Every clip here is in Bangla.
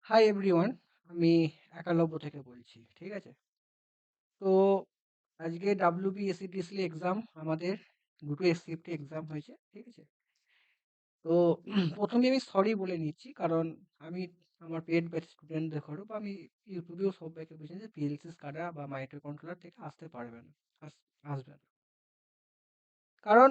হাই এভরিওয়ান, আমি একালব্য থেকে বলছি। ঠিক আছে? তো আজকে WBSCTC এক্সাম আমাদের দুটো শিফটে এক্সাম হয়েছে। ঠিক আছে? তো প্রথমে আমি সরি বলে নিচ্ছি, কারণ আমি আমার পেড ব্যাচ স্টুডেন্টদের ঘরে বা আমি ইউটিউবেও সবাইকে বলছি যে পিএলসি স্কাডা বা মাইক্রো কন্ট্রোলার থেকে আসতে পারবে না, আসবে না। কারণ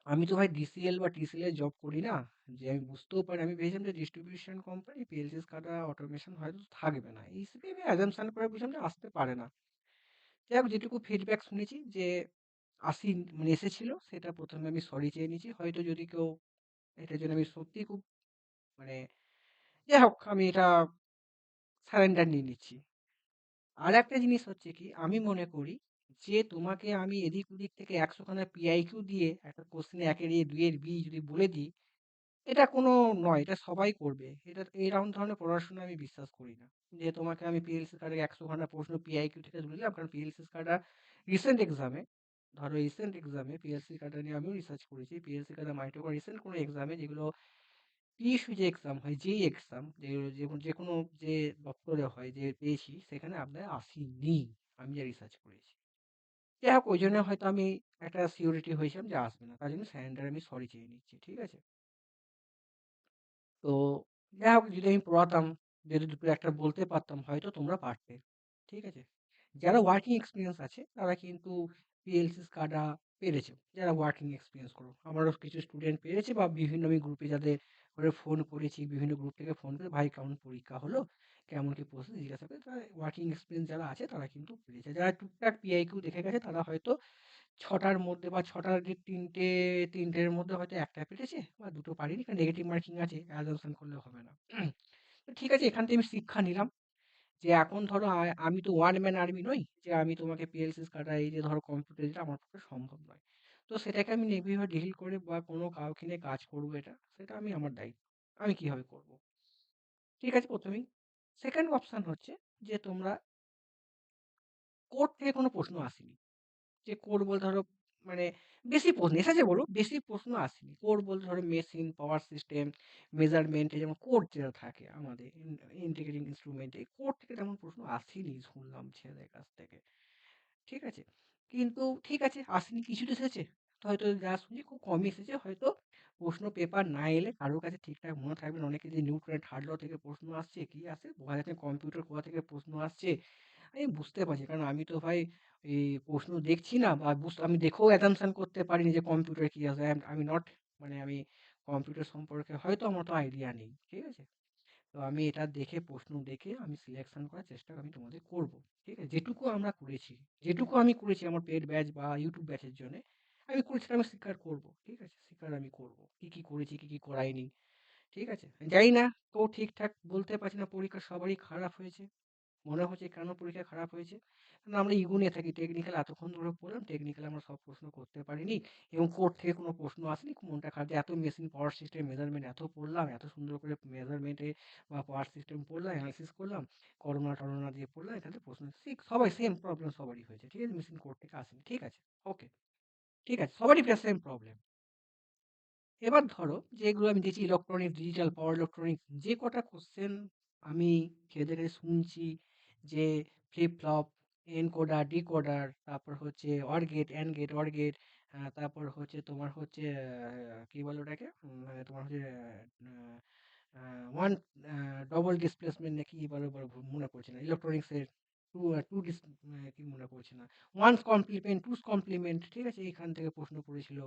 আমি তো ভাই ডিসিএল বা টিসিএল জব করি না, যে আমি বুঝতেও পারি। আমি ভেবেছিলাম যে distribution company PLC SCADA automation হয়তো থাকবে না, এই হিসেবে আমি অ্যাজাম্পশন করে বুঝলাম যে আসতে পারে না। যাই হোক, যেটুকু ফিডব্যাক শুনেছি যে আসি, মানে এসেছিল, সেটা প্রথমে আমি সরি চেয়ে নিয়েছি। হয়তো যদি কেউ এটার জন্য, আমি সত্যি খুব, মানে, যাই হোক, আমি এটা সারেন্ডার নিয়ে নিচ্ছি। আর একটা জিনিস হচ্ছে কি, আমি মনে করি যে তোমাকে আমি এদিক ওদিক থেকে 100খানা পিআইকিউ দিয়ে একটা কোশ্চেনে 1-এর এ 2-এর বি যদি বলে দিই, এটা কোনো নয়, এটা সবাই করবে। এটা এইরকম ধরনের পড়াশোনা আমি বিশ্বাস করি না। যে তোমাকে আমি পিএলসি কার্ডে 100খানা প্রশ্ন পিআইকিউ থেকে তুলে দিলাম, কারণ পিএলসি কার্ডটা রিসেন্ট এক্সামে, ধরো রিসেন্ট এক্সামে পিএলসি কার্ডটা নিয়ে আমিও রিসার্চ করেছি। পিএলসি কার্ডে মাইক্রো রিসেন্ট কোনো এক্সামে, যেগুলো পিএসইউ যে এক্সাম হয়, যেই এক্সাম যে কোনো যে দপ্তরে হয়, যে পেয়েছি, সেখানে আপনার আসেনি, আমি যা রিসার্চ করেছি। যাই হোক, ওই জন্য হয়তো আমি একটা সিওরিটি হয়েছিলাম যে আসবে না, তার জন্য স্যারেন্ডার আমি সরি চেয়ে নিচ্ছি। ঠিক আছে? তো যাই হোক, যদি আমি পড়াতাম, যদি দুটো একটা বলতে পারতাম, হয়তো তোমরা পারতে। ঠিক আছে? যারা ওয়ার্কিং এক্সপিরিয়েন্স আছে তারা কিন্তু পিএলসি স্কাডা পেরেছে। যারা ওয়ার্কিং এক্সপিরিয়েন্স করো, আমারও কিছু স্টুডেন্ট পেরেছে, বা বিভিন্ন আমি গ্রুপে যাদের করে ফোন করেছি, বিভিন্ন গ্রুপ থেকে ফোন করে, ভাই কেমন পরীক্ষা হলো, কেমন কি প্রশ্ন জিজ্ঞাসা করে, তারা ওয়ার্কিং এক্সপিরিয়েন্স যারা আছে তারা কিন্তু পেরেছে। যারা টুকটাক পিআইকিউ দেখে গেছে তারা হয়তো ৬টার মধ্যে, বা ৬টার যে ৩টের মধ্যে হয়তো একটা পেরেছে বা দুটো পারিনি, কারণ নেগেটিভ মার্কিং আছে, অ্যাজাম্পশন করলে হবে না। তো ঠিক আছে, এখান থেকে আমি শিক্ষা নিলাম যে এখন ধরো আমি তো ওয়ান ম্যান আর্মি নই, যে আমি তোমাকে পিএলসি কাটা, এই যে ধরো কম্পিউটার, যেটা আমার পক্ষে সম্ভব নয়। তো সেটাকে আমি কিভাবে ডিল করে বা কোনো কাউকে নিয়ে কাজ করবো, এটা সেটা আমি, আমার দায়িত্ব, আমি কিভাবে করব। ঠিক আছে, প্রথমেই সেকেন্ড অপশন হচ্ছে যে তোমরা কোর্ট থেকে কোনো প্রশ্ন আসেনি, যে কোর বলতে ধরো, মানে বেশি প্রশ্ন এসেছে, বলো বেশি প্রশ্ন আসেনি। কোর বলতে ধরো মেশিন, পাওয়ার সিস্টেম, মেজারমেন্টে যেমন কোড যেটা থাকে আমাদের ইন্টিগ্রেটিং ইনস্ট্রুমেন্টে, কোড থেকে তেমন প্রশ্ন আসেনি শুনলাম ছেলেদের কাছ থেকে। ঠিক আছে? কিন্তু ঠিক আছে, আসেনি, কিছু তো এসেছে। তো হয়তো যা শুনছি খুব কমই এসেছে। হয়তো প্রশ্ন পেপার না এলে কারোর কাছে ঠিকঠাক মনে থাকবে না। অনেকে যে নিউটনের থার্ড ল থেকে প্রশ্ন আসছে, কি আসে বোঝা যাচ্ছে, কম্পিউটার কোথা থেকে প্রশ্ন আসছে আমি বুঝতে পারছি। কারণ আমি তো ভাই এই প্রশ্ন দেখছি না, বা আমি দেখেও অ্যাসাম্পশন করতে পারিনি যে কম্পিউটার কি আছে। আমি নট, মানে আমি কম্পিউটার সম্পর্কে হয়তো আমার তো আইডিয়া নেই। ঠিক আছে? তো আমি এটা দেখে, প্রশ্ন দেখে আমি সিলেকশন করার চেষ্টা আমি তোমাদের করব। ঠিক আছে? যেটুকু আমরা করেছি, যেটুকু আমি করেছি আমার পেড ব্যাচ বা ইউটিউব ব্যাচের জন্য, আমি করেছি, আমি স্বীকার করব। ঠিক আছে? স্বীকার আমি করব, কি কি করেছি, কি কি করাইনি। ঠিক আছে? জানি না, তো ঠিকঠাক বলতে পারছি না, পরীক্ষা সবারই খারাপ হয়েছে। মনে হচ্ছে কেন পরীক্ষা খারাপ হয়েছে, কারণ আমরা ইগো নিয়ে থাকি। টেকনিক্যাল এতক্ষণ ধরে পড়লাম, টেকনিক্যাল আমরা সব প্রশ্ন করতে পারিনি, এবং কোর্ট থেকে কোনো প্রশ্ন আসেনি। মনটা খারাপ যে এত মেশিন পাওয়ার সিস্টেম মেজারমেন্ট এত পড়লাম, এত সুন্দর করে মেজারমেন্টে বা পাওয়ার সিস্টেম পড়লাম, অ্যানালিসিস করলাম, করোনা টরোনা দিয়ে পড়লাম, এটাতে প্রশ্ন সবাই সেম প্রবলেম সবারই হয়েছে। ঠিক আছে? মেশিন কোর্ট থেকে আসেনি। ঠিক আছে? ওকে, ঠিক আছে, সবারই সেম প্রবলেম। এবার ধরো যেগুলো আমি দেখছি, ইলেকট্রনিক্স, ডিজিটাল পাওয়ার ইলেকট্রনিক্স, যে কটা কোশ্চেন আমি খেয়ে দেখে শুনছি, যে ফ্লিপ ফ্লপ, এনকোডার, ডিকোডার, তারপর হচ্ছে or gate, and gate, or gate, তারপর হচ্ছে তোমার হচ্ছে কি বলে ওটাকে, মানে তোমার হচ্ছে ওয়ান ডবল ডিসপ্লেসমেন্ট নাকি কি বলে বলে মনে পড়ছে না, ইলেকট্রনিক্সের টু টু কি মনে পড়ছে না, ওয়ান্স কমপ্লিমেন্ট, টুস কমপ্লিমেন্ট। ঠিক আছে? এখান থেকে প্রশ্ন পড়েছিল।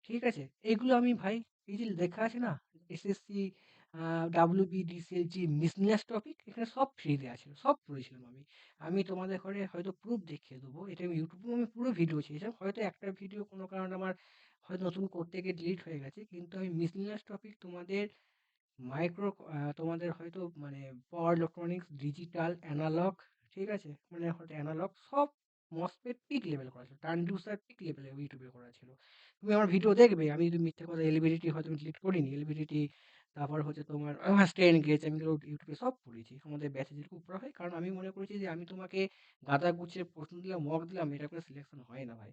ঠিক আছে? এগুলো আমি ভাই, এই যে লেখা আছে না, এসএসসি ডাব্লিউবিডিসিএল যে মিসলিনিয়াস টপিক, এখানে সব ফ্রিতে আছে, সব পড়েছিলাম আমি। আমি তোমাদের ঘরে হয়তো প্রুফ দেখিয়ে দেবো, এটা আমি ইউটিউবে আমি পুরো ভিডিও ছেড়েছিলাম। হয়তো একটা ভিডিও কোনো কারণে আমার হয়তো নতুন করতে গিয়ে ডিলিট হয়ে গেছে, কিন্তু আমি মিসলিনিয়াস টপিক তোমাদের মাইক্রো, তোমাদের হয়তো মানে পাওয়ার ইলেকট্রনিক্স, ডিজিটাল, অ্যানালগ, ঠিক আছে, মানে হয়তো অ্যানালগ সব, মসফেট পিক লেভেল করা ছিল, ট্রান্সডিউসার পিক লেভেলে ইউটিউবে করা ছিল। তুমি আমার ভিডিও দেখবে, আমি যদি মিথ্যে কথা, এলভিডিটি হয়তো আমি ডিলিট করিনি, এলভিডিটি, তারপর হচ্ছে তোমার স্ট্রেন গেজ, আমি এগুলো ইউটিউবে সব পড়েছি, আমাদের ব্যাচে যেরকম পড়া হয়। কারণ আমি মনে করেছি যে আমি তোমাকে গাদা গুছিয়ে প্রশ্ন দিলাম, মক দিলাম, এটা করে সিলেকশন হয় না ভাই।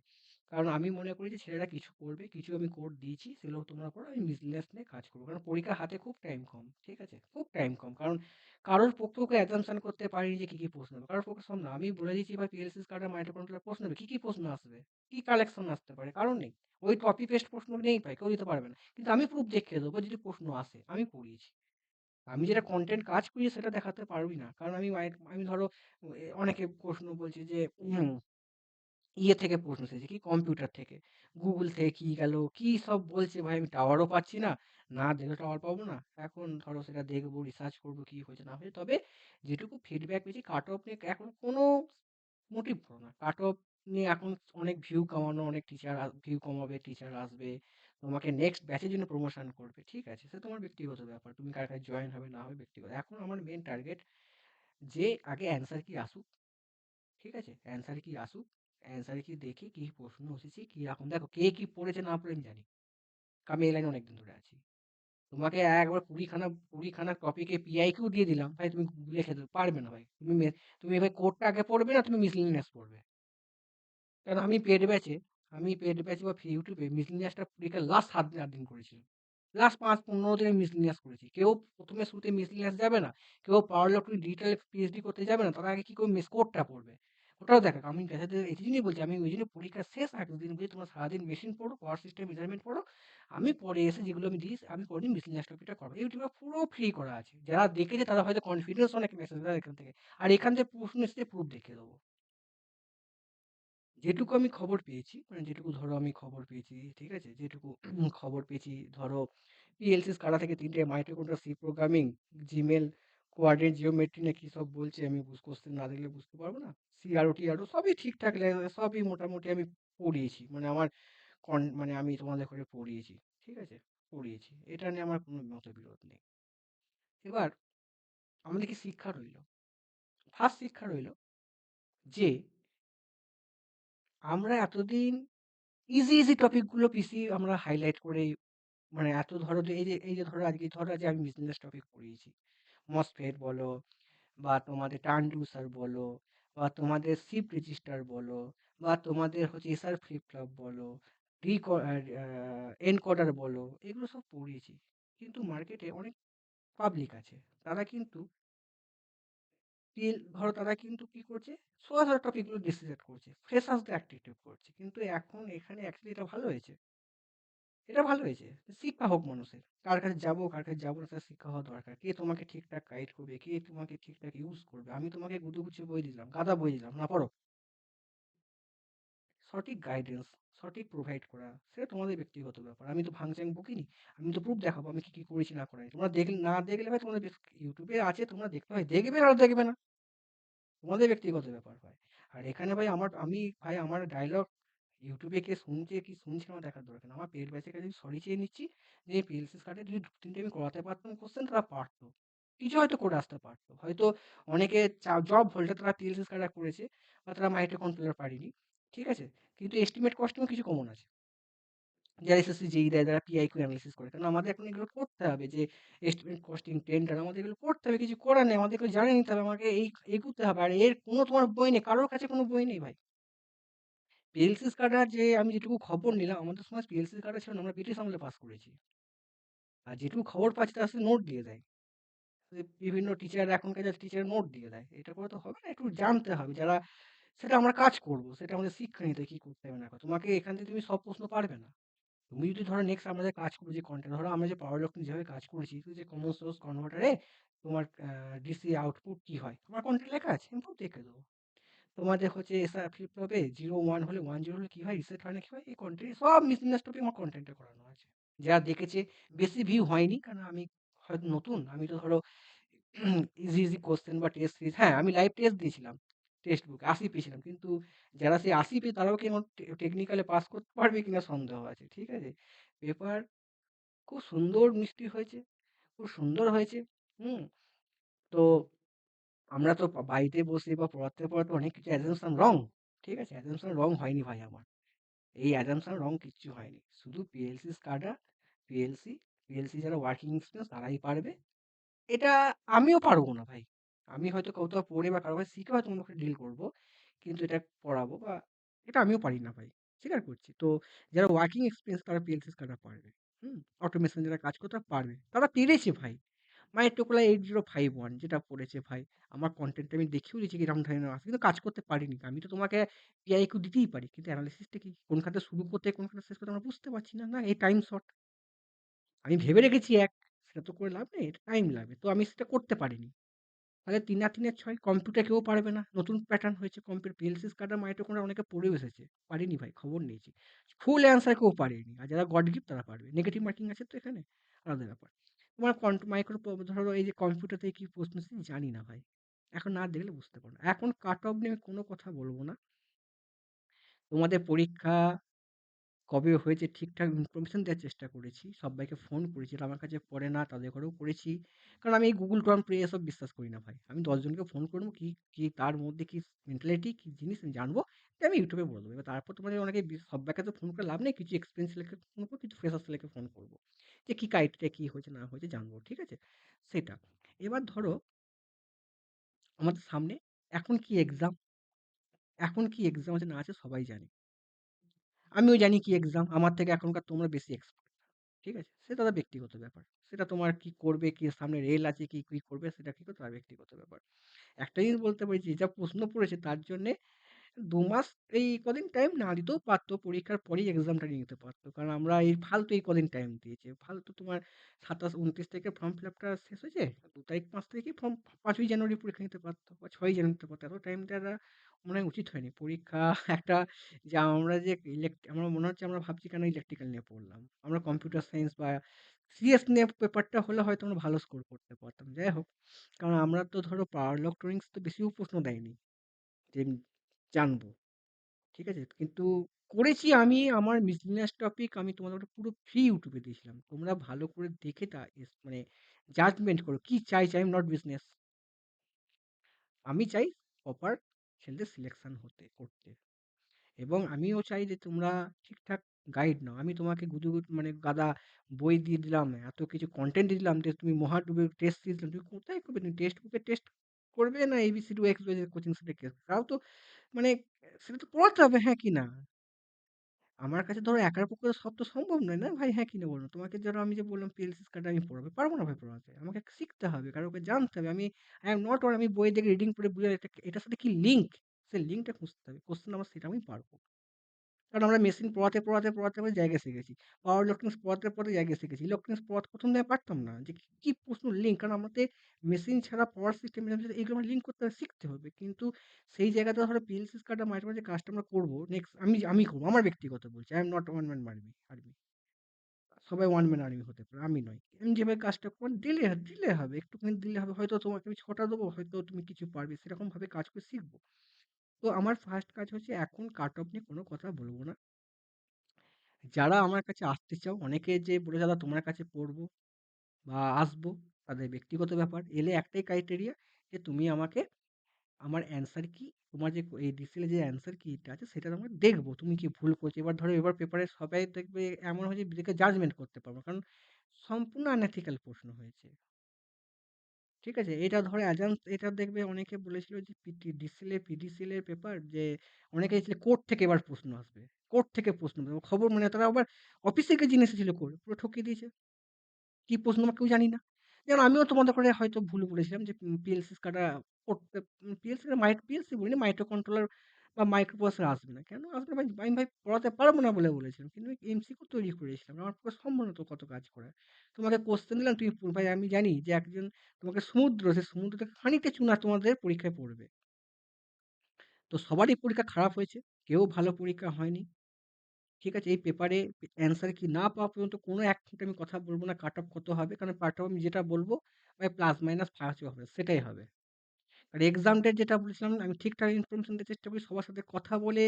কারণ আমি মনে করি যে ছেলেরা কিছু করবে, কিছু আমি কোড দিয়েছি, সেগুলো তোমরা করো, আমি বিজনেস নিয়ে কাজ করবো। কারণ পরীক্ষার হাতে খুব টাইম কম। ঠিক আছে? খুব টাইম কম। কারণ কারোর পক্ষে অ্যাজাম্পশন করতে পারিনি যে কি কি প্রশ্ন হবে, কারোর পক্ষে সম্ভব না। আমি বলে দিচ্ছি ভাই পিএলসি কার্ডের মাইক্রোকন্ট্রোলার প্রশ্ন হবে, কি কি প্রশ্ন আসবে, কি কালেকশন আসতে পারে, কারণ নেই। ওই কপি পেস্ট প্রশ্ন নেই ভাই, কেউ দিতে পারবে না। কিন্তু আমি প্রুফ দেখিয়ে দেবো যদি প্রশ্ন আসে, আমি পড়িয়েছি। আমি যেটা কন্টেন্ট কাজ করি সেটা দেখাতে পারবি না, কারণ আমি ধরো অনেকে প্রশ্ন বলছে যে ইয়ে থেকে প্রশ্ন এসেছে, কি কম্পিউটার থেকে, গুগল থেকে কি গেল, কি সব বলছে ভাই, আমি টাওয়ারও পাচ্ছি না, না দেখলে টাওয়ার পাবো না। এখন ধরো সেটা দেখবো, রিসার্চ করবো কি হয়েছে না হয়েছে। তবে যেটুকু ফিডব্যাক পেয়েছি, কাট অফ নিয়ে এখন কোনো মোটিভ করো না। কাট অফ নিয়ে এখন অনেক ভিউ কামানো, অনেক টিচার ভিউ কমাবে, টিচার আসবে, তোমাকে নেক্সট ব্যাচের জন্য প্রমোশন করবে, ঠিক আছে, সে তোমার ব্যক্তিগত ব্যাপার, তুমি কার কাছে জয়েন হবে না হবে ব্যক্তিগত। এখন আমার মেন টার্গেট যে আগে অ্যান্সার কি আসুক, ঠিক আছে? অ্যান্সার কি আসুক, অ্যান্সার কি দেখি কি প্রশ্ন এসেছে, কি রকম, দেখো কে কি পড়েছে না পড়ে আমি জানি। আমি এই লাইনে অনেকদিন ধরে আছি। তোমাকে একবার 20 খানা টপিকে পিআইকিউ দিয়ে দিলাম, ভাই তুমি লিখে দিতে পারবে না ভাই। তুমি ভাই কোডটা আগে পড়বে না তুমি মিসলিনিয়াস পড়বে। কারণ আমি পেড ব্যাচে বা ইউটিউবে মিসলিনিয়াসটা পরীক্ষার লাস্ট 7 দিন 8 দিন করেছি। লাস্ট 5-15 দিন মিসলিনিয়াস করেছি। কেউ প্রথমে শুরুতে মিসলিনিয়াস যাবে না, কেউ পাওয়ার টু ডিটেল পিএইচডি করতে যাবে না, তারা আগে কি করে কোডটা পড়বে, ওটাও দেখা। আমি ব্যাচাদের এই জন্যই বলছি, আমি ওই জন্য পরীক্ষার শেষ আগের দিন বলি তোমরা সারাদিন মেশিন পড়ো, পাওয়ার সিস্টেম মেজারমেন্ট পড়ো। আমি পরে এসে যেগুলো আমি দিই, আমি পরে মিসলিনিয়াস টপিকটা করবো। ইউটিউবে পুরো ফ্রি করা আছে, যারা দেখেছে তারা হয়তো কনফিডেন্স অনেক মেসেজ দেয় এখান থেকে। আর এখান থেকে প্রশ্ন এসে প্রুফ দেখিয়ে দেবো। যেটুকু আমি খবর পেয়েছি, মানে যেটুকু ধরো আমি খবর পেয়েছি, ঠিক আছে, যেটুকু খবর পেয়েছি, ধরো পিএলসি স্কাডা থেকে 3টে microcontroller, C programming, Gmail, coordinate geometry না কি সব বলছে, আমি কোশ্চেন না দেখলে বুঝতে পারবো না। সিআরও টিআরও সবই ঠিকঠাক সবই মোটামুটি আমি পড়িয়েছি, মানে আমার মানে আমি তোমাদের করে পড়িয়েছি, ঠিক আছে, পড়িয়েছি। এটা নিয়ে আমার কোনো মতবিরোধ নেই। এবার আমাদের কি শিক্ষা রইলো, ফার্স্ট শিক্ষা রইলো যে আমরা এতদিন ইজি ইজি টপিক গুলো বেশি আমরা হাইলাইট করে, মানে এত ধরো যে এই যে ধরো আজকে ধরো যে আমি বিজনেস টপিক পড়িয়েছি, মসফেট বলো, বা তোমাদের ট্রান্সডিউসার বলো, বা তোমাদের শিফট রেজিস্টার বলো, বা তোমাদের হচ্ছে এসআর ফ্লিপ ফ্লপ বলো, এনকোডার বলো, এগুলো সব পড়িয়েছি। কিন্তু মার্কেটে অনেক পাবলিক আছে, তারা কিন্তু ধরো তারা কিন্তু কি করছে, সোজা সোজা টপিকগুলো ডিসকাস করছে, ফ্রেশার্সদের অ্যাটিটিউড করছে। কিন্তু এখন এখানে অ্যাকচুয়ালি এটা ভালো হয়েছে, এটা ভালো হয়েছে। শিক্ষা হোক মানুষের। কার কাছে যাবো, কার কাছে যাবো না, তার শিক্ষা হওয়া দরকার। কে তোমাকে ঠিকঠাক গাইড করবে, কে তোমাকে ঠিকঠাক ইউজ করবে। আমি তোমাকে গুছিয়ে বই দিলাম, গাদা বই দিলাম, না পড়ো। সঠিক গাইডেন্স, সঠিক প্রোভাইড করা, সেটা তোমাদের ব্যক্তিগত ব্যাপার। আমি তো ভাঙচাং বকিনি, আমি তো প্রুফ দেখাবো আমি কি কি করেছি না করাই। তোমরা দেখলে না দেখলে ভাই, তোমাদের ইউটিউবে আছে, তোমরা দেখতে হয়, দেখবে আর দেখবে না, তোমাদের ব্যক্তিগত ব্যাপার ভাই। আর এখানে ভাই আমার ডায়লগ ইউটিউবে কে শুনছে কি শুনছে না আমার দেখার দরকার নেই। আমার পেড ব্যাচের কাছে সরি চেয়ে নিচ্ছি যে পিএলসি কার্ডে যদি 2-3টে আমি করাতে পারতাম কোশ্চেন, তারা পারতো, কিছু হয়তো করে আসতে পারতো। হয়তো অনেকে জব হোল্ডার তারা পিএলসি কার্ডটা করেছে, বা তারা মাইক্রো কন্ট্রোলার পারেনি, ঠিক আছে, কিন্তু এস্টিমেট কস্টিংও কিছু কমন আছে, যারা এসএসসি যেই দেয়, যারা পিআইকিউ অ্যানালিসিস করে। কারণ আমাদের এখন এগুলো করতে হবে, যে এস্টিমেট কস্টিং টেন্ডার আমাদের এগুলো করতে হবে, কিছু করার নেই, আমাদের এগুলো জানিয়ে নিতে হবে, আমাকে এগুতে হবে। আর এর কোনো তোমার বই নেই, কারোর কাছে কোনো বই নেই ভাই। পিএলসি স্কাডার যে আমি যেটুকু খবর নিলাম, আমাদের সময় পিএলসি স্কাডার ছিল না, আমরা ব্রিটিশ আমলে পাস করেছি। আর যেটুকু খবর পাচ্ছি তার সাথে নোট দিয়ে দেয়। বিভিন্ন টিচার, এখনকার যা টিচার নোট দিয়ে দেয়। এটা করে তো হবে না, একটু জানতে হবে। যারা সেটা আমরা কাজ করব, সেটা আমাদের শিক্ষা নিতে কি করতে হবে না করতে। তোমাকে এখান থেকে তুমি সব প্রশ্ন পারবে না। তুমি যদি ধরো নেক্সট আমরা যে কাজ করবো, যে কন্টেন্ট ধরো আমরা যে পাওয়ার লক যেভাবে কাজ করেছি, তো যে কমন সোর্স কনভার্টারে তোমার ডিসি আউটপুট কি হয়, আমার কন্টেন্ট লেখা আছে, আমি পুরো দেখে দেবো। তোমাদের হচ্ছে এসআর ফ্লিপ ফ্লপে 0 1 হলে 1 0 হলে কি হয়, রিসেট হয় না কি হয়, এই কন্টেন্ট সব মিসলিনিয়াস টপিক আমার কন্টেন্টে করানো আছে। যারা দেখেছে, বেশি ভিউ হয়নি, কারণ আমি হয়তো নতুন, আমি তো ধরো ইজি ইজি কোশ্চেন বা টেস্ট সিরিজ, হ্যাঁ আমি লাইভ টেস্ট দিয়েছিলাম, টেক্সট বুকে 80 পেয়েছিলাম। কিন্তু যারা সেই 80 পেয়ে তারাও কি আমার টেকনিক্যালে পাস করতে পারবে কিনা সন্দেহ আছে, ঠিক আছে। পেপার খুব সুন্দর মিষ্টি হয়েছে, খুব সুন্দর হয়েছে। হুম। তো আমরা তো বাড়িতে বসে বা পড়াতে পড়াতে অনেক কিছু অ্যাজাম্পশন রং, ঠিক আছে, অ্যাজাম্পশন রং হয়নি ভাই আমার। এই অ্যাজাম্পশন রং কিচ্ছু হয়নি, শুধু পিএলসি স্কাডা, পিএলসি পিএলসি যারা ওয়ার্কিং এক্সপিরিয়েন্স তারাই পারবে। এটা আমিও পারবো না ভাই। আমি হয়তো কোথাও পড়ে বা কারো কাছে শিখে হয়তো তোমাকে ডিল করবো, কিন্তু এটা পড়াবো বা এটা আমিও পারি না ভাই, স্বীকার করছি। তো যারা ওয়ার্কিং এক্সপিরিয়েন্স তারা পিএলসি স্কাডা পারবে। হুম। অটোমেশন যারা কাজ করতে পারবে, তারা পেরেছে ভাই। মাইটোকোলা 8051 যেটা পড়েছে ভাই। আমার কনটেন্ট আমি দেখিয়েও দিয়েছি কি এরকম ধরনের আছে। কিন্তু কাজ করতে পারিনি। আমি তো তোমাকে পিআইকিউ দিতেই পারি। কিন্তু এনালাইসিসটা কি? কোনখানটা শুরু করতে, কোনখানটা শেষ করতে আমরা বুঝতে পারছি না। না, এই টাইম শর্ট। আমি ভেবে রেখেছি এক, সেটা তো করে লাভ নেই। এটা টাইম লাগবে। তো আমি সেটা করতে পারিনি। তাহলে ৩ আর ৩ এর ৬ কম্পিউটার কেউ পারবে না। নতুন প্যাটার্ন হয়েছে পিএলসি স্ক্যাডার মাইটোকন্ড্রিয়া অনেকে পড়েও এসেছে। পারিনি ভাই, খবর নিয়েছি। ফুল অ্যান্সার কেউ পারেনি। আর যারা গড গিফট তারা পারবে। নেগেটিভ মার্কিং আছে তো এখানে, আলাদা ব্যাপার। তোমার ধরো এই যে কম্পিউটার থেকে কি প্রশ্ন এসেছে জানি না ভাই। এখন না দেখলে বুঝতে পারবো না। এখন কাট অফ নিয়ে আমি কোনো কথা বলবো না। তোমাদের পরীক্ষা কবে হয়েছে ঠিকঠাক ইনফরমেশন দেওয়ার চেষ্টা করেছি। সব্বাইকে ফোন করেছি। যারা আমার কাছে পড়ে না তাদের ঘরেও করেছি। কারণ আমি এই Google Chrome Play এসব বিশ্বাস করি না ভাই। আমি ১০ জনকে ফোন করব, কি, কি তার মধ্যে কি মেন্টালিটি, কি জিনিস আমি জানবো। দিয়ে আমি YouTube এ বলে দেবো। এবার তারপর তোমাদের অনেকে সব্বাইকে তো ফোন করে লাভ নেই। কিছু এক্সপেরিয়েন্স ছেলেকে ফোন করবো, কিছু ফ্রেশার ছেলেকে ফোন করব। যে কি ক্রাইটেরিয়া কি হয়েছে না হয়েছে জানবো। ঠিক আছে? সেটা। এবার ধরো আমাদের সামনে এখন কি এক্সাম, এখন কি এক্সাম আছে না আছে সবাই জানে। আমিও জানি কি এক্সাম। আমার থেকে এখনকার তোমরা বেশি এক্সপার্ট। ঠিক আছে? সেটা তার ব্যক্তিগত ব্যাপার। সেটা তোমার কি করবে, কি সামনে রেল আছে, কি, কি করবে সেটা কি তার ব্যক্তিগত ব্যাপার। একটা জিনিস বলতে পারি যে যা প্রশ্ন পড়েছে তার জন্যে ২ মাস এই কদিন টাইম না দিতেও পারতো। পরীক্ষার পরেই এক্সামটা নিয়ে নিতে পারতো। কারণ আমরা এই ফালতু এই কদিন টাইম দিয়েছি। ফালতু তোমার ২৭-২৯ তারিখে ফর্ম ফিল আপটা শেষ হয়েছে। ২ তারিখ ৫ তারিখেই ৫ই জানুয়ারি পরীক্ষা নিতে পারতো বা ৬ই জানুয়ারি নিতে পারতো। এত টাইম দেওয়াটা মনে হয় উচিত হয়নি। পরীক্ষা একটা যে আমরা যে আমরা মনে হচ্ছে আমরা ভাবছি কেন ইলেকট্রিক্যাল নিয়ে পড়লাম। আমরা কম্পিউটার সায়েন্স বা সিএস নিয়ে পেপারটা হলে হয়তো আমরা ভালো স্কোর করতে পারতাম। যাই হোক, কারণ আমরা তো ধরো পাওয়ার ইলেকট্রনিক্স তো বেশিও প্রশ্ন দেয়নি যে জানবো। ঠিক আছে? কিন্তু করেছি আমি আমার মিসলেনিয়াস টপিক আমি তোমাদের ওটা পুরো ফ্রি ইউটিউবে দিয়েছিলাম। তোমরা ভালো করে দেখে মানে জাজমেন্ট করো। কি চাই? Not business. আমি চাই প্রপার ছেলেদের সিলেকশন করতে। এবং আমিও চাই যে তোমরা ঠিকঠাক গাইড নাও। আমি তোমাকে মানে গাদা বই দিয়ে দিলাম, এত কিছু কনটেন্ট দিয়ে দিলাম যে তুমি মহাডুবে টেস্ট দিয়ে দিলাম। তুমি কোথায় করবে? তুমি টেক্সট বুকে টেস্ট করবে না A B C D X Y Z coaching centre তাও তো মানে সেটা তো পড়াতে হবে, হ্যাঁ কি না? আমার কাছে ধরো একার পক্ষে তো সব তো সম্ভব নয় না ভাই, হ্যাঁ কি না বলো? তোমাকে ধরো আমি যে বললাম পিএলসি স্কাটা আমি পড়াবো, পারবো না ভাই পড়াতে। আমাকে শিখতে হবে, কারণ ওকে জানতে হবে। আই এম নট, আমি বই দেখে রিডিং পড়ে বুঝে এটার সাথে কি লিঙ্ক, সেই লিঙ্কটা খুঁজতে হবে। কোশ্চেন আমার সেটা আমি পারবো। কারণ আমরা মেশিন পড়াতে আমরা জায়গা শিখেছি। পাওয়ার ইলেকট্রনিক্স পড়াতে জায়গা শিখেছি। ইলেকট্রনিক্স পড়াতে ১ম দিকে পারতাম না যে কি প্রশ্ন লিঙ্ক, কারণ আমাদের মেশিন ছাড়া পাওয়ার সিস্টেম এগুলো আমরা লিঙ্ক করতে শিখতে হবে। কিন্তু সেই জায়গাতে ধরো পিএলসি স্কাটা মাঝে, মাঝে কাজটা আমরা করবো। নেক্সট আমি করবো। আমার ব্যক্তিগত বলছি। I am not one man army. সবাই ওয়ান ম্যান আর্মি হতে পারে। আমি নই। আমি যেভাবে কাজটা দিলে হবে। একটুখানি দিলে হবে। হয়তো তোমাকে আমি ৬ টা দেবো, হয়তো তুমি কিছু পারবে। সেরকমভাবে কাজ করে শিখবো। তো আমার ফার্স্ট কাজ হচ্ছে এখন কাট অফ নিয়ে কোনো কথা বলবো না। যারা আমার কাছে আসতে চাও, অনেকে যে বলে দাদা তোমার কাছে পড়বো বা আসবো, তাদের ব্যক্তিগত ব্যাপার। এলে একটাই ক্রাইটেরিয়া যে তুমি আমাকে আমার অ্যান্সার কি, তোমার যে এই ডিসিএল যে অ্যান্সার কিটা আছে সেটা আমরা দেখবো তুমি কি ভুল করছো। এবার ধরো এবার পেপারে সবাই দেখবে এমন হয়েছে দেখে জাজমেন্ট করতে পারবো, কারণ সম্পূর্ণ আনএথিক্যাল প্রশ্ন হয়েছে। ঠিক আছে? এটা ধরো এটা দেখবে অনেকে বলেছিল যে পিডিসিএল এর পেপার যে অনেকে এসেছিল কোর্ট থেকে এবার প্রশ্ন আসবে। কোর্ট থেকে প্রশ্ন আসবে। খবর মানে তারা আবার অফিস থেকে জেনে এসেছিল করে। পুরো ঠকিয়ে দিয়েছে। কি প্রশ্ন আমরা কেউ জানি না। যেমন আমিও তোমাদের করে হয়তো ভুল বলেছিলাম যে পিএলসি SCADA করতে পিএলসি না পিএলসি বলিনি, মাইক্রো কন্ট্রোলার বা মাইক্রো প্রসেসর আসবে না। কেন আসবে না ভাই? আমি ভাই পড়াতে পারবো না বলে বলেছিলাম। কিন্তু আমি এমসিকিউ তৈরি করেছিলাম। আমার পক্ষে সম্ভব না তো কত কাজ করা। তোমাকে কোয়েশ্চেন দিলাম তুমি ভাই আমি জানি যে একজন তোমাকে সমুদ্র, সেই সমুদ্র থেকে খানিকটা চুনা তোমাদের পরীক্ষায় পড়বে। তো সবারই পরীক্ষা খারাপ হয়েছে। কেউ ভালো পরীক্ষা হয়নি। ঠিক আছে? এই পেপারে অ্যান্সার কি না পাওয়া পর্যন্ত কোনো এক ফুট আমি কথা বলব না কাট অফ কত হবে। কারণ কাট অফ আমি যেটা বলব ভাই প্লাস মাইনাস ৫ হবে। সেটাই হবে। আর এক্সাম ডেট যেটা বলেছিলাম আমি ঠিকঠাক ইনফরমেশন দিতে চেষ্টা করি। সবার সাথে কথা বলে,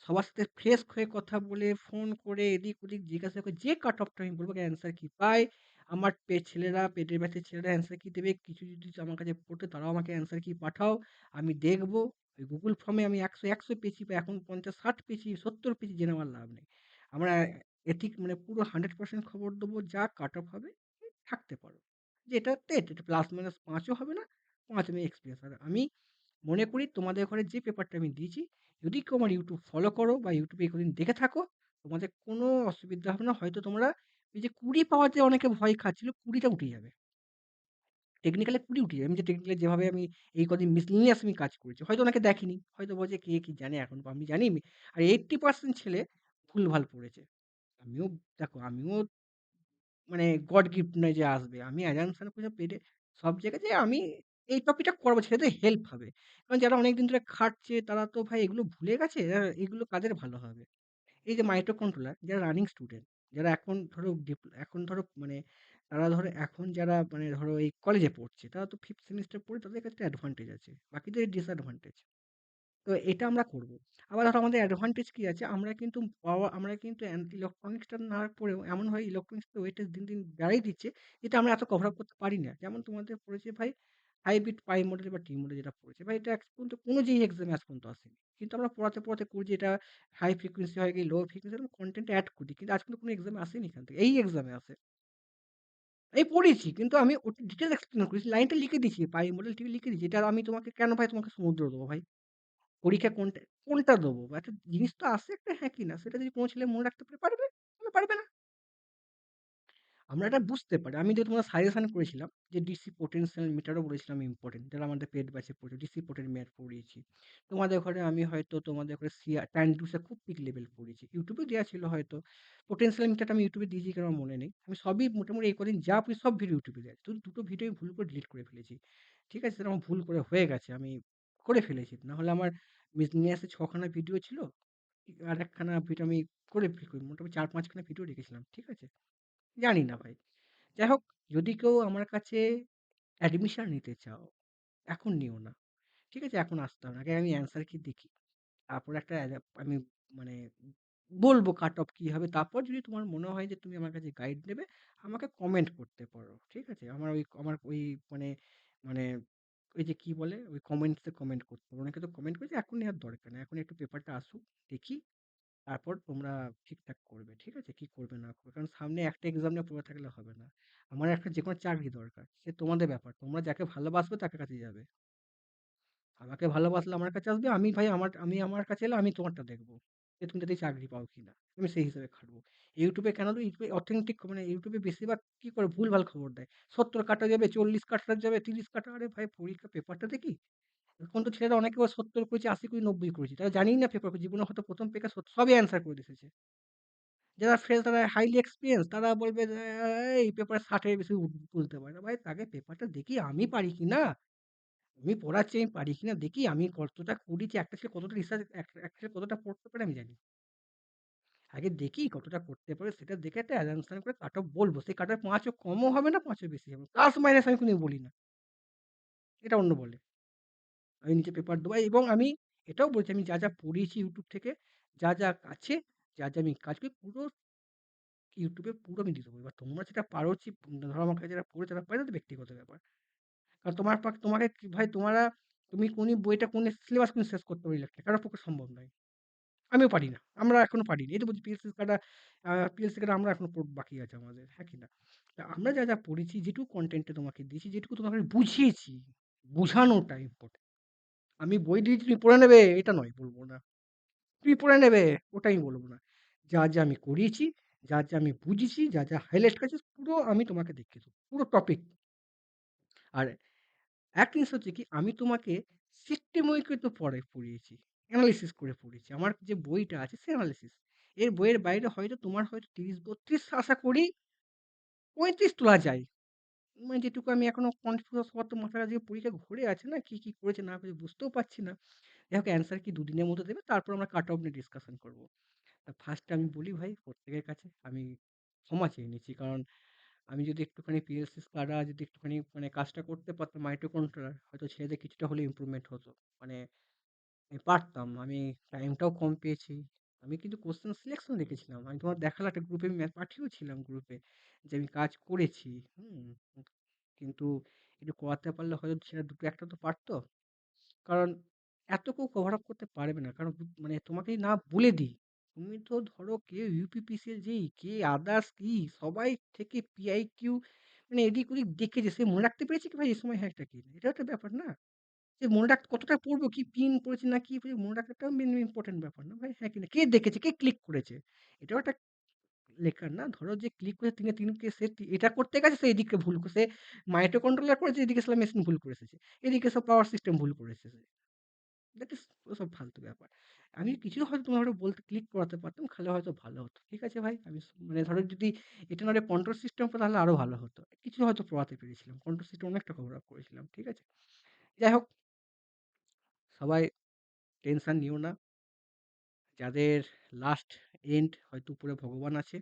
সবার সাথে ফ্রেশ হয়ে কথা বলে, ফোন করে এদিক ওদিক জিজ্ঞাসা করে যে কাট অফটা আমি বলব অ্যান্সার কি পায়। আমার ছেলেরা পেটের ব্যাচের ছেলেরা অ্যান্সার কি দেবে। কিছু যদি আমার কাছে পড়তে তারাও আমাকে অ্যান্সার কি পাঠাও। আমি দেখব। ওই গুগল ফর্মে আমি ১০০ পেয়েছি বা এখন ৫০-৬০ পেয়েছি, ৭০ পেয়েছি জেনে আমার লাভ নেই। আমরা মানে পুরো 100% খবর দেবো, যা কাট অফ হবে থাকতে পারো। যে এটা প্লাস মাইনাস ৫ ও হবে না, ৫ আমি এক্সপিরিয়েন্স। আর আমি মনে করি তোমাদের ঘরে যে পেপারটা আমি দিয়েছি, যদি কেউ আমার ইউটিউব ফলো করো বা ইউটিউবে কোনদিন দেখে থাকো, তোমাদের কোনো অসুবিধা হবে না। হয়তো তোমরা এই যে ২০ পাওয়ার যে অনেকে ভয় খাচ্ছিল, ২০টা উঠে যাবে। টেকনিক্যাল এ কুড়ি উঠিয়ে আমি যে টেকনিক্যালি যেভাবে আমি এই কদিন মিসলেনিয়াস আমি কাজ করেছি। হয়তো ওনাকে দেখেনি। হয়তো বলছে কে কি জানে এখন আমি জানি আর 80% ছেলে ভুলভাল পড়েছে। আমিও দেখো আমিও মানে গড গিফট নয় যে আসবে। আমি অ্যাজাম্পশন করে পেরে সব জায়গায় যে আমি এই টপিকটা করাবো ছেলেদের হেল্প হবে। কারণ যারা অনেকদিন ধরে খাটছে তারা তো ভাই এগুলো ভুলে গেছে। এগুলো কাদের ভালো হবে? এই যে মাইক্রো কন্ট্রোলার যারা রানিং স্টুডেন্ট, যারা এখন ধরো এখন ধরো মানে তারা ধরো এখন যারা মানে ধরো এই কলেজে পড়ছে, তারা তো 5th সেমেস্টার পড়ে তাদের কাছে অ্যাডভান্টেজ আছে। বাকিদের ডিসঅ্যাডভান্টেজ। তো এটা আমরা করব। আবার ধরো আমাদের অ্যাডভান্টেজ কি আছে? আমরা কিন্তু ইলেকট্রনিক্সটা না পড়েও এমনভাবে ইলেকট্রনিক্সের ওয়েটেজ দিন, দিন বাড়িয়ে দিচ্ছে, যেটা আমরা এত কভার আপ করতে পারি না। যেমন তোমাদের পড়েছে ভাই হাইব্রিড পাই মডেল বা টি মডেল যেটা পড়েছে ভাই এটা আজ পর্যন্ত কোনো যেই এক্সামে আজ পর্যন্ত আসেনি। কিন্তু আমরা পড়াতে, পড়াতে করি যে এটা হাই ফ্রিকোয়েন্সি হয়ে গিয়ে লো ফ্রিকোয়েন্সি এরকম কনটেন্ট এড করি। কিন্তু আজ পর্যন্ত কোনো এক্সামে আসেনি এখান থেকে। এই এক্সামে আসে। আমি পড়েছি কিন্তু আমি ওটা ডিটেইলস এক্সপ্লেন করেছি। লাইনটা লিখে দিয়েছি। পাই মডেল টি লিখে দিয়েছি। এটা আমি তোমাকে কেন ভাই তোমাকে সমুদ্র দেবো ভাই? পরীক্ষা কোনটা দেবো? একটা জিনিস তো আছে একটা হ্যাঁ কি না? সেটা যদি কোন ছেলে মনে রাখতে পারবে? তাহলে পারবে না। আমরা এটা বুঝতে পারি। আমি যে তোমাকে সাজেশন করেছিলাম যে ডিসি পোটেনশিয়াল মিটারও বলেছিলাম ইম্পোর্টেন্ট। যারা আমাদের পেইড ব্যাচে পড়ছে ডিসি পোটেনমিটার পড়িয়েছি। তোমাদের ঘরে আমি হয়তো তোমাদের ঘরে ট্রানডুসে খুব পিক লেভেল পড়িয়েছি। ইউটিউবে দেওয়া ছিল হয়তো। পোটেনশিয়াল মিটারটা আমি ইউটিউবে দিয়েছি কিনা আমার মনে নেই। আমি সবই মোটামুটি এই কদিন যা পড়ি সব ভিডিও ইউটিউবে দেওয়া আছে। শুধু দুটো ভিডিও আমি ভুল করে ডিলিট করে ফেলেছি। ঠিক আছে? সেটা আমার ভুল করে হয়ে গেছে। আমি করে ফেলেছি। নাহলে আমার মিসলেনিয়াসে ৬ খানা ভিডিও ছিল। আর একখানা ভিডিও আমি করে মোটামুটি ৪-৫ খানা ভিডিও রেখেছিলাম। ঠিক আছে? জানি না ভাই। যাই হোক, যদি কেউ আমার কাছে অ্যাডমিশন নিতে চাও, এখন নিও না। ঠিক আছে? এখন আসতে হবে না। আগে আমি অ্যান্সার কি দেখি। তারপর একটা আমি মানে বলবো কাট অফ কি হবে। তারপর যদি তোমার মনে হয় যে তুমি আমার কাছে গাইড নেবে, আমাকে কমেন্ট করতে পারো। ঠিক আছে? আমার ওই মানে মানে ওই যে কি বলে? ওই কমেন্টসে কমেন্ট করতে পারো। অনেকে তো কমেন্ট করেছে, এখন নেওয়ার দরকার নেই। এখন একটু পেপারটা আসুক, দেখি। তারপর তোমরা ঠিকঠাক করবে। ঠিক আছে? কি করবে না করবে। কারণ সামনে একটা এক্সাম নিয়ে পড়ে থাকলে হবে না। আমার একটা যেকোনো চাকরি দরকার। সে তোমাদের ব্যাপার। তোমরা যাকে ভালোবাসবে তার কাছে যাবে। আমাকে ভালোবাসলে আমার কাছে আসবে। আমি আমার কাছে এলে আমি তোমারটা দেখব। যে তুমি তাতে চাকরি পাও কিনা। আমি সেই হিসেবে খাটবো। ইউটিউবে কেন দেই? ইউটিউবে অথেন্টিক মানে ইউটিউবে বেশিরভাগ কি করে ভুলভাল খবর দেয়। ৭০ কাটা যাবে, ৪০ কাটা যাবে, ৩০ কাটা আরে ভাই পরীক্ষা পেপারটা দেখি। এখন তো ছেলেরা অনেকে ৭০ করেছে, ৮০ করেছে, 90 করেছে। তারা জানেই না পেপার জীবনে হয়তো ১ম পেপার সবই অ্যান্সার করে এসেছে। যারা ফেল তারা হাইলি এক্সপেরিয়েন্স তারা বলবে যে, এই পেপার ৬০ এর বেশি তুলতে পারে না। ভাই আগে পেপারটা দেখি আমি পারি কিনা। আমি পড়াচ্ছি আমি পারি কিনা দেখি। আমি কতটা করেছি একটা ছেলে কতটা রিসার্চ একটা ছেলে কতটা পড়তে পারে আমি জানি। আগে দেখি কতটা করতে পারে সেটা দেখে একটা অ্যাসাম্পশন করে কাট অফ বলবো। সেই কাট অফ ৫ ও কমও হবে না ৫ ও বেশি হবে। প্লাস মাইনাস আমি কোনদিন বলি না। এটা অন্য বলে। আমি নিজে পেপার দেবো এবং আমি এটাও বলছি আমি যা, যা পড়িয়েছি YouTube থেকে যা, যা আছে যা, যা আমি কাজ করি পুরো YouTube এ পুরো আমি দিয়ে দেবো। এবার তোমরা যেটা পারো ধরো আমার কাছে যারা পড়ে তারা পারে তাদের ব্যক্তিগত ব্যাপার। কারণ তোমাকে কি ভাই তুমি কোন বইটা কোন সিলেবাস কোন শেষ করতে পারলে একটা কারোর পক্ষে সম্ভব নয়। আমিও পারি না। আমরা এখনো পারিনি। এই তো বলছি পিএলসি কাটা আমরা এখনো বাকি আছে আমাদের। হ্যাঁ কি না? তা আমরা যা, যা পড়েছি যেটুকু কনটেন্টে তোমাকে দিয়েছি, যেটুকু তোমাকে বুঝিয়েছি, বোঝানোটা ইম্পোর্টেন্ট। আমি বই দিয়েছি তুমি পড়ে নেবে এটা নয় বলব না। তুমি পড়ে নেবে ওটা আমি বলব না। যা, যা আমি করিয়েছি, যা, যা আমি বুঝেছি, যা, যা হাইলাইট করেছি পুরো আমি তোমাকে দেখিয়ে দেবো। পুরো টপিক। আর একটা জিনিস হচ্ছে কি আমি তোমাকে সিস্টেমইকৃত পড়িয়েছি। এনালাইসিস করে পড়িয়েছি। আমার যে বইটা আছে সে এনালাইসিস। এর বইয়ের বাইরে হয়তো তোমার হয়তো ৩০-৩২ আশা করি ৩৫ তোলা যায়। মানে যেটুকু আমি এখনো কনফিউজ হওয়ার তো মাথার যে পরীক্ষা ঘুরে আছে না কি, কি করেছে না করেছে বুঝতেও পারছি না। যাই হোক অ্যান্সার কি ২ দিনের মধ্যে দেবে তারপর আমরা কাট অফ নিয়ে ডিসকাশন করব। ফার্স্ট এ আমি বলি ভাই প্রত্যেকের কাছে আমি ক্ষমা চেয়ে নিচ্ছি। কারণ আমি যদি একটুখানি পিএলসি SCADA যদি একটুখানি মানে কাজটা করতে পারতাম মাইক্রো কন্ট্রোলার হয়তো ছেলেদের কিছুটা হলেও ইমপ্রুভমেন্ট হতো। মানে আমি পারতাম। আমি টাইমটাও কম পেয়েছি। আমি কিন্তু কোয়েশ্চেন সিলেকশন লিখেছিলাম। আমি তোমার দেখালাম একটা গ্রুপে আমি পাঠিয়েওছিলাম গ্রুপে যে আমি কাজ করেছি। হুম? কিন্তু একটু করাতে পারলে হয়তো ছেলেরা ২ টো ১ টা তো পারত। কারণ এত কেউ কভার আপ করতে পারবে না। কারণ মানে তোমাকে না বলে দিই, তুমি তো ধরো কেউ ইউপিপিসিএল যেই, কে আদার্স কি সবাই থেকে পিআইকিউ মানে এদিক ওদিক দেখেছে। সে মনে রাখতে পেরেছে কি ভাই এই সময় হ্যাশট্যাগ কি? এটাও একটা ব্যাপার না? সে মনে রাখতে কতটা পড়বো, কি পিন পড়েছে না কি পড়েছে মনে রাখাটাও ইম্পোর্টেন্ট ব্যাপার না ভাই? হ্যাঁ কি না? কে দেখেছে? কে ক্লিক করেছে? এটাও একটা লেখার না, ধরো যে ক্লিক করে তিনকে সে এটা করতে গেছে, সে এদিকে ভুল সে মাইক্রোকন্ট্রোলার করেছে, এদিকে আসলে মেশিন ভুল করে এসেছে, এদিকে সব পাওয়ার সিস্টেম ভুল করে এসেছে। দ্যাট ইজ ওসব ফালতু ব্যাপার। আমি কিছু হয়তো তোমাকে বলতে ক্লিক করাতে পারতাম, খালে হয়তো ভালো হতো। ঠিক আছে ভাই? আমি মানে ধরো যদি এটা না হলে কন্ট্রোল সিস্টেম হতো তাহলে আরো ভালো হতো। কিছু হয়তো পড়াতে পেরেছিলাম। কন্ট্রোল সিস্টেম অনেকটা কভার আপ করেছিলাম। ঠিক আছে? যাই হোক, সবাই টেনশন নিও না। যাদের লাস্ট এন্ড হয়তো উপরে ভগবান আছে।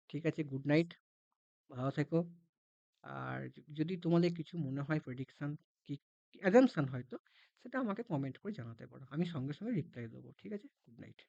ঠিক আছে? Good night. ভালো থেকো। আর যদি তোমাদের কিছু মনে হয় প্রেডিকশন কি অ্যাজাম্পশন হয়তো, সেটা আমাকে কমেন্ট করে জানাতে পারো। আমি সঙ্গে সঙ্গে রিপ্লাই দেবো। ঠিক আছে? Good night.